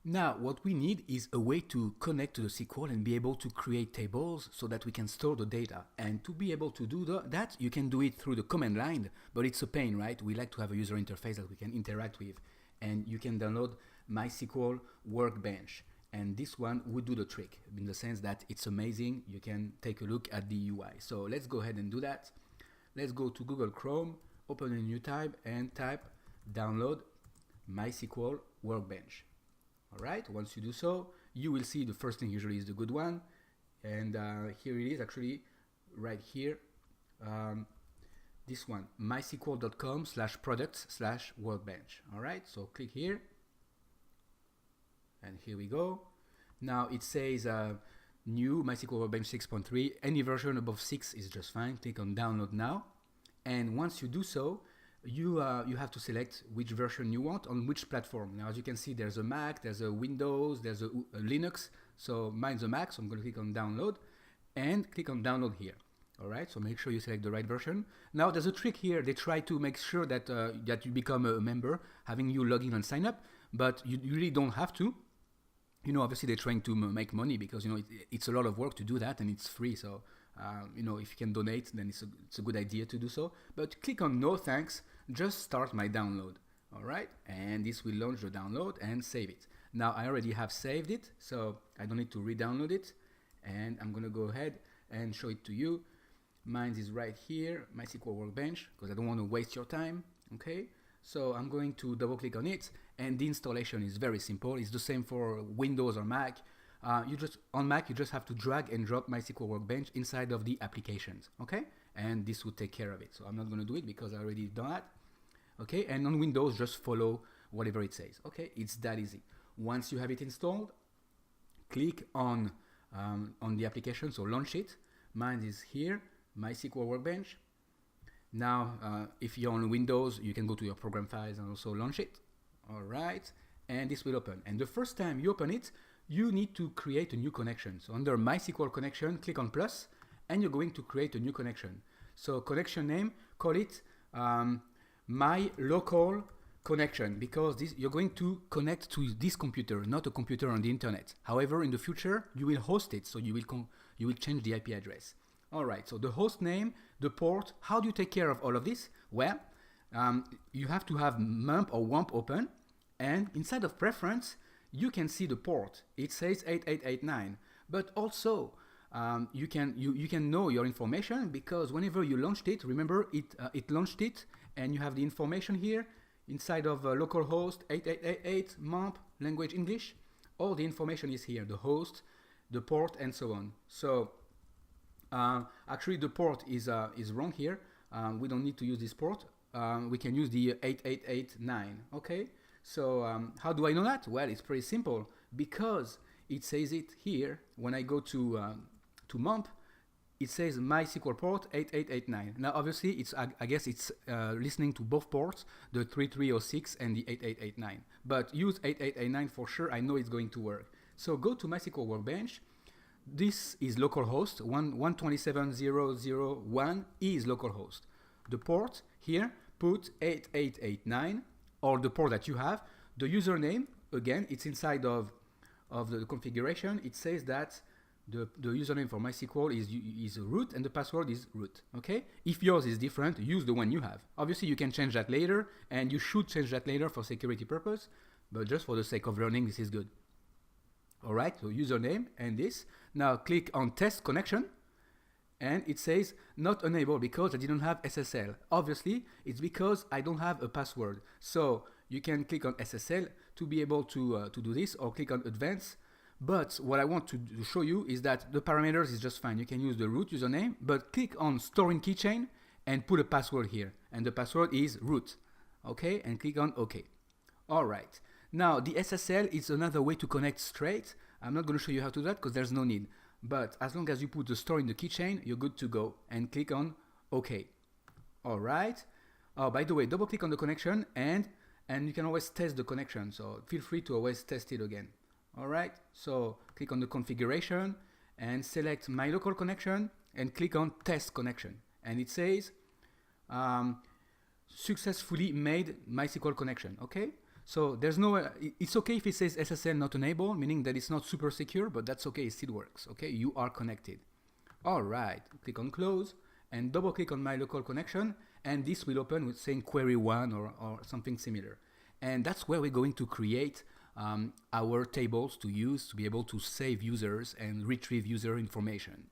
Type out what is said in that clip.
Now, what we need is a way to connect to the SQL and be able to create tables so that we can store the data. And to be able to do that, you can do it through the command line, but it's a pain, right? We like to have a user interface that we can interact with. And you can download mySQL Workbench. And this one would do the trick in the sense that it's amazing. You can take a look at the UI. So let's go ahead and do that. Let's go to Google Chrome, open a new tab, and type download mySQL Workbench. All right, once you do so, you will see the first thing usually is the good one. And here it is, actually, right here. This one, mysql.com/products/workbench. All right, so click here. And here we go. Now it says new MySQL Workbench 6.3. Any version above 6 is just fine. Click on download now. And once you do so, you have to select which version you want on which platform. Now, as you can see, there's a Mac, there's a Windows, there's a Linux. So mine's a Mac, so I'm going to click on download and click on download here. All right, so make sure you select the right version. Now, there's a trick here. They try to make sure that, that you become a member, having you log in and sign up, but you really don't have to. You know, obviously they're trying to make money because, you know, it's a lot of work to do that and it's free. So, you know, if you can donate, then it's a good idea to do so. But click on no thanks, just start my download. All right, and this will launch the download and save it. Now I already have saved it, so I don't need to re-download it. And I'm gonna go ahead and show it to you. Mine is right here, MySQL Workbench, because I don't want to waste your time. Okay, so I'm going to double click on it, and the installation is very simple. It's the same for Windows or Mac. On Mac, you just have to drag and drop MySQL Workbench inside of the applications, okay? And this will take care of it. So I'm not going to do it because I already done that, okay? And on Windows, just follow whatever it says, okay? It's that easy. Once you have it installed, click on the application, so launch it. Mine is here, MySQL Workbench. Now, if you're on Windows, you can go to your program files and also launch it. All right, and this will open. And the first time you open it, you need to create a new connection. So under MySQL connection, click on plus, and you're going to create a new connection. So connection name, call it my local connection, because you're going to connect to this computer, not a computer on the internet. However, in the future, you will host it, so you will change the IP address. All right, so the host name, the port, how do you take care of all of this? Well, you have to have mump or wump open, and inside of preference, you can see the port. It says 8889, but also you can know your information, because whenever you launched it, remember it launched it, and you have the information here inside of localhost 8888 mump language English. All the information is here: the host, the port, and so on. So actually, the port is wrong here. We don't need to use this port. We can use the 8889. Okay. So how do I know that? Well, it's pretty simple, because it says it here. When I go to mump, it says MySQL port 8889. Now, obviously, I guess it's listening to both ports, the 3306 and the 8889. But use 8889 for sure. I know it's going to work. So go to MySQL Workbench. This is localhost. 127.0.0.1 is localhost. The port here, put 8889, or the port that you have. The username, again, it's inside of the configuration. It says that the username for MySQL is root, and the password is root. Okay? If yours is different, use the one you have. Obviously, you can change that later, and you should change that later for security purpose, but just for the sake of learning, this is good. All right, so username and this. Now click on test connection, and it says not enabled because I didn't have SSL. Obviously, it's because I don't have a password. So you can click on SSL to be able to do this, or click on advanced. But what I want to show you is that the parameters is just fine. You can use the root username, but click on store in keychain and put a password here. And the password is root. Okay, and click on OK. All right. Now, the SSL is another way to connect straight. I'm not going to show you how to do that because there's no need. But as long as you put the store in the keychain, you're good to go. And click on OK. All right. Oh, by the way, double click on the connection, and you can always test the connection. So feel free to always test it again. All right. So click on the configuration and select my local connection and click on test connection. And it says successfully made MySQL connection. Okay. So there's no, it's okay if it says SSL not enabled, meaning that it's not super secure, but that's okay, it still works, okay? You are connected. All right, click on close and double click on my local connection, and this will open with saying query 1 or something similar. And that's where we're going to create our tables to use to be able to save users and retrieve user information.